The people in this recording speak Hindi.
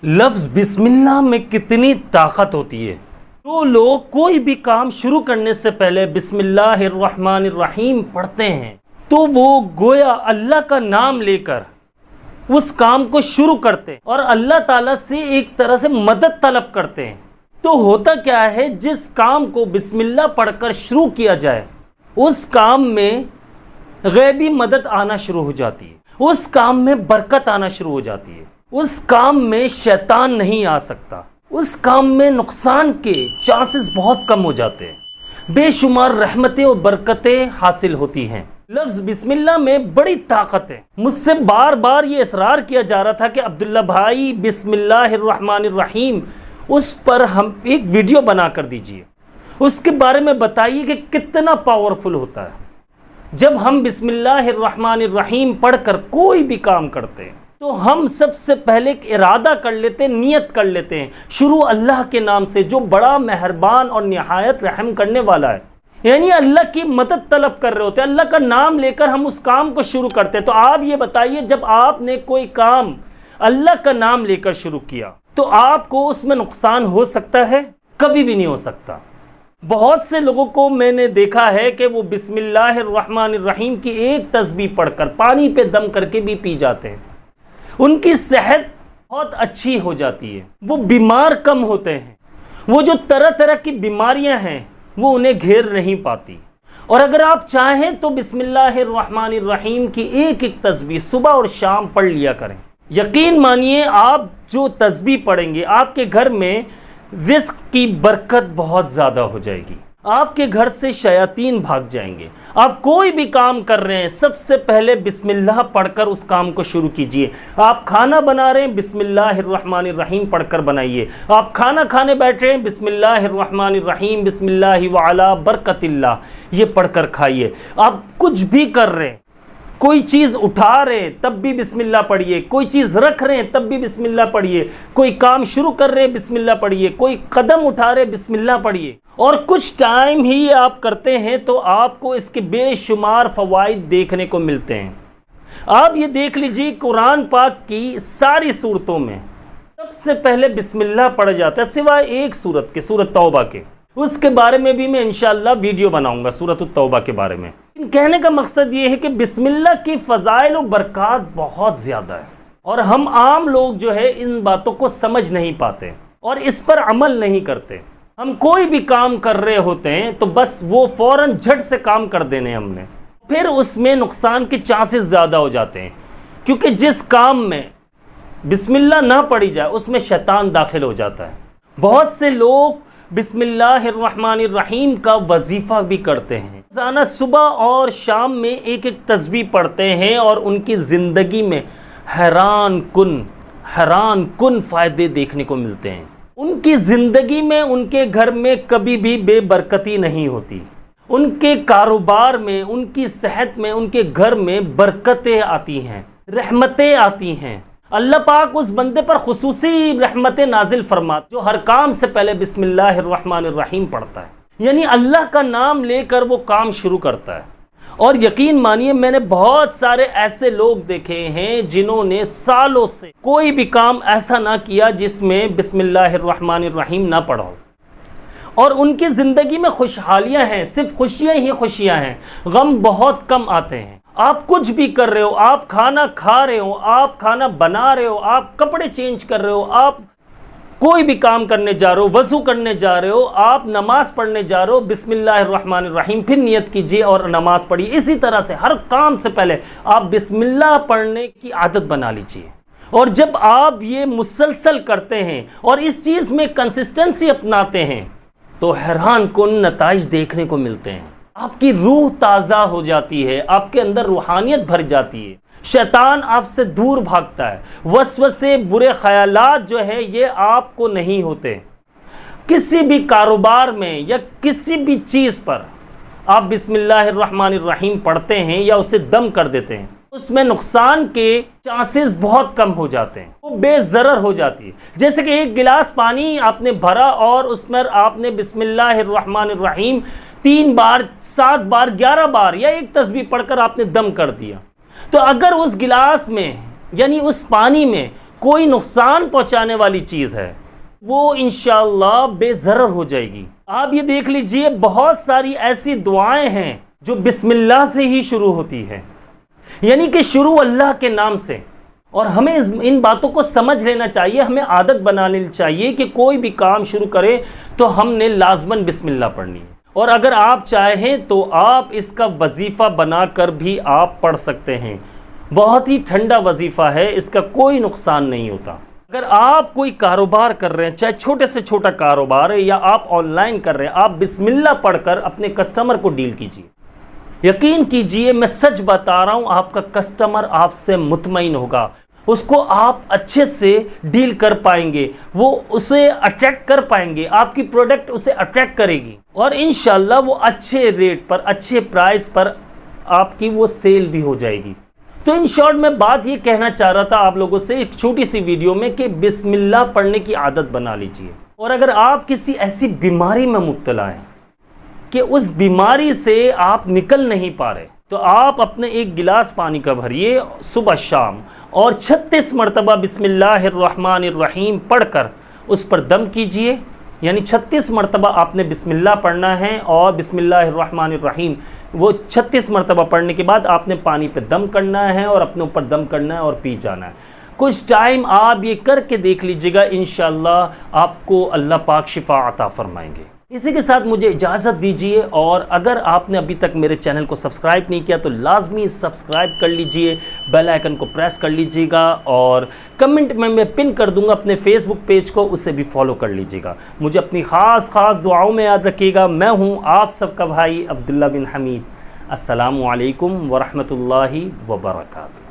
लफ्ज़ बिस्मिल्लाह में कितनी ताकत होती है। तो लोग कोई भी काम शुरू करने से पहले बिस्मिल्लाहिर्रहमानिर्रहीम पढ़ते हैं तो वो गोया अल्लाह का नाम लेकर उस काम को शुरू करते हैं और अल्लाह ताला से एक तरह से मदद तलब करते हैं। तो होता क्या है, जिस काम को बिस्मिल्लाह पढ़कर शुरू किया जाए उस काम में गैबी मदद आना शुरू हो जाती है, उस काम में बरकत आना शुरू हो जाती है, उस काम में शैतान नहीं आ सकता, उस काम में नुकसान के चांसेस बहुत कम हो जाते हैं, बेशुमार रहमतें और बरकतें हासिल होती हैं। लफ्ज़ बिस्मिल्लाह में बड़ी ताकत है। मुझसे बार बार ये इसरार किया जा रहा था कि अब्दुल्ला भाई बिस्मिल्लाहिर्रहमानिर्रहीम उस पर हम एक वीडियो बना कर दीजिए, उसके बारे में बताइए कि कितना पावरफुल होता है। जब हम बिस्मिल्लाहिर्रहमानिर्रहीम पढ़कर कोई भी काम करते हैं तो हम सबसे पहले एक इरादा कर लेते हैं, नियत कर लेते हैं, शुरू अल्लाह के नाम से जो बड़ा मेहरबान और निहायत रहम करने वाला है। यानी अल्लाह की मदद तलब कर रहे होते हैं, अल्लाह का नाम लेकर हम उस काम को शुरू करते हैं। तो आप ये बताइए, जब आपने कोई काम अल्लाह का नाम लेकर शुरू किया तो आपको उसमें नुकसान हो सकता है? कभी भी नहीं हो सकता। बहुत से लोगों को मैंने देखा है कि वो बिस्मिल्लाहिर्रहमानिर्रहीम की एक तस्बीह पढ़कर पानी पे दम करके भी पी जाते हैं, उनकी सेहत बहुत अच्छी हो जाती है, वो बीमार कम होते हैं, वो जो तरह तरह की बीमारियां हैं वो उन्हें घेर नहीं पाती। और अगर आप चाहें तो बिस्मिल्लाहिर्रहमानिर्रहीम की एक एक तस्बीह सुबह और शाम पढ़ लिया करें। यकीन मानिए, आप जो तस्बीह पढ़ेंगे आपके घर में रिस्क की बरकत बहुत ज़्यादा हो जाएगी, आपके घर से शयातीन भाग जाएंगे। आप कोई भी काम कर रहे हैं सबसे पहले बिस्मिल्लाह पढ़कर उस काम को शुरू कीजिए। आप खाना बना रहे हैं बिस्मिल्लाहिर्रहमानिर्रहीम पढ़कर बनाइए। आप खाना खाने बैठ रहे हैं बिस्मिल्लाहिर्रहमानिर्रहीम बिस्मिल्लाहि व अला बरकतिल्लाह ये पढ़कर खाइए। आप कुछ भी कर रहे हैं, कोई चीज़ उठा रहे हैं तब भी बिस्मिल्लाह पढ़िए, कोई चीज़ रख रहे हैं तब भी बिस्मिल्लाह पढ़िए, कोई काम शुरू कर रहे हैं बिस्मिल्लाह पढ़िए, कोई कदम उठा रहे हैं बिस्मिल्लाह पढ़िए। और कुछ टाइम ही आप करते हैं तो आपको इसके बेशुमार फ़वाइद देखने को मिलते हैं। आप ये देख लीजिए, कुरान पाक की सारी सूरतों में सबसे पहले बिस्मिल्लाह पढ़ा जाता है सिवाय एक सूरत के, सूरत तौबा के। उसके बारे में भी मैं इंशाअल्लाह वीडियो बनाऊंगा, सूरत तौबा के बारे में। कहने का मकसद ये है कि बिस्मिल्लाह की फ़ज़ाइल और बरक़ात बहुत ज़्यादा है और हम आम लोग जो है इन बातों को समझ नहीं पाते और इस पर अमल नहीं करते। हम कोई भी काम कर रहे होते हैं तो बस वो फ़ौरन झट से काम कर देने हमने, फिर उसमें नुकसान के चांसेस ज़्यादा हो जाते हैं, क्योंकि जिस काम में बिस्मिल्लाह ना पढ़ी जाए उसमें शैतान दाखिल हो जाता है। बहुत से लोग बिस्मिल्लाहिर्रहमानिर्रहीम का वजीफ़ा भी करते हैं, रोज़ाना सुबह और शाम में एक एक तस्बीह पढ़ते हैं और उनकी ज़िंदगी में हैरान कुन फ़ायदे देखने को मिलते हैं। उनकी ज़िंदगी में, उनके घर में कभी भी बेबरकती नहीं होती, उनके कारोबार में, उनकी सेहत में, उनके घर में बरकतें आती हैं, रहमतें आती हैं। अल्लाह पाक उस बंदे पर खुसूसी रहमतें नाजिल फरमाते जो हर काम से पहले बिस्मिल्लाहिर्रहमानिर्रहीम पढ़ता है, यानी अल्लाह का नाम लेकर वो काम शुरू करता है। और यकीन मानिए, मैंने बहुत सारे ऐसे लोग देखे हैं जिन्होंने सालों से कोई भी काम ऐसा ना किया जिसमें बिस्मिल्लाहिर्रहमानिर्रहीम ना पढ़ा हो, और उनकी ज़िंदगी में खुशहालियाँ हैं, सिर्फ खुशियाँ ही खुशियाँ हैं, गम बहुत कम आते हैं। आप कुछ भी कर रहे हो, आप खाना खा रहे हो, आप खाना बना रहे हो, आप कपड़े चेंज कर रहे हो, आप कोई भी काम करने जा रहे हो, वज़ू करने जा रहे हो, आप नमाज़ पढ़ने जा रहे हो, बिस्मिल्लाहिर्रहमानिर्रहीम फिर नियत कीजिए और नमाज़ पढ़िए। इसी तरह से हर काम से पहले आप बिस्मिल्लाह पढ़ने की आदत बना लीजिए। और जब आप ये मुसलसल करते हैं और इस चीज़ में कंसिस्टेंसी अपनाते हैं तो हैरान कुन नताइज देखने को मिलते हैं। आपकी रूह ताज़ा हो जाती है, आपके अंदर रूहानियत भर जाती है, शैतान आपसे दूर भागता है, वसवसे बुरे ख्यालात जो है ये आपको नहीं होते। किसी भी कारोबार में या किसी भी चीज़ पर आप बिस्मिल्लाहिर्रहमानिर्रहीम पढ़ते हैं या उसे दम कर देते हैं, उसमें नुकसान के चांसेस बहुत कम हो जाते हैं, वो बेज़रर हो जाती है। जैसे कि एक गिलास पानी आपने भरा और उसमें आपने बिस्मिल्लाहिर्रहमानिर्रहीम 3 बार, 7 बार, 11 बार या एक तस्बीह पढ़कर आपने दम कर दिया, तो अगर उस गिलास में यानी उस पानी में कोई नुकसान पहुंचाने वाली चीज़ है, वो इंशाअल्लाह बेज़रर हो जाएगी। आप ये देख लीजिए, बहुत सारी ऐसी दुआएं हैं जो बिस्मिल्लाह से ही शुरू होती है, यानी कि शुरू अल्लाह के नाम से। और हमें इन बातों को समझ लेना चाहिए, हमें आदत बना लेनी चाहिए कि कोई भी काम शुरू करें तो हमने लाजमन बिस्मिल्लाह पढ़नी है। और अगर आप चाहें तो आप इसका वजीफ़ा बनाकर भी आप पढ़ सकते हैं। बहुत ही ठंडा वजीफ़ा है, इसका कोई नुकसान नहीं होता। अगर आप कोई कारोबार कर रहे हैं, चाहे छोटे से छोटा कारोबार है या आप ऑनलाइन कर रहे हैं, आप बिस्मिल्लाह पढ़कर अपने कस्टमर को डील कीजिए। यकीन कीजिए, मैं सच बता रहा हूं, आपका कस्टमर आपसे मुतमईन होगा, उसको आप अच्छे से डील कर पाएंगे, वो उसे अट्रैक्ट कर पाएंगे, आपकी प्रोडक्ट उसे अट्रैक्ट करेगी और इंशाल्लाह वो अच्छे रेट पर, अच्छे प्राइस पर आपकी वो सेल भी हो जाएगी। तो इन शॉर्ट मैं बात ये कहना चाह रहा था आप लोगों से एक छोटी सी वीडियो में कि बिस्मिल्लाह पढ़ने की आदत बना लीजिए। और अगर आप किसी ऐसी बीमारी में मुब्तला हैं कि उस बीमारी से आप निकल नहीं पा रहे, तो आप अपने एक गिलास पानी का भरिए सुबह शाम और 36 मरतबा बिस्मिल्लाहिर्रहमानिर्रहीम पढ़कर उस पर दम कीजिए। यानी 36 मरतबा आपने बिस्मिल्लाह पढ़ना है और बिस्मिल्लाहिर्रहमानिर्रहीम वो 36 मरतबा पढ़ने के बाद आपने पानी पे दम करना है और अपने ऊपर दम करना है और पी जाना है। कुछ टाइम आप ये करके देख लीजिएगा, इंशाअल्लाह आपको अल्लाह पाक शिफा अता फरमाएंगे। इसी के साथ मुझे इजाज़त दीजिए, और अगर आपने अभी तक मेरे चैनल को सब्सक्राइब नहीं किया तो लाजमी सब्सक्राइब कर लीजिए, बेल आइकन को प्रेस कर लीजिएगा और कमेंट में मैं पिन कर दूंगा अपने फेसबुक पेज को, उसे भी फॉलो कर लीजिएगा। मुझे अपनी ख़ास दुआओं में याद रखिएगा। मैं हूँ आप सबका भाई अब्दुल्ला बिन हमीद। अस्सलामु अलैकुम वरहमतुल्लाहि वबरकातुहू।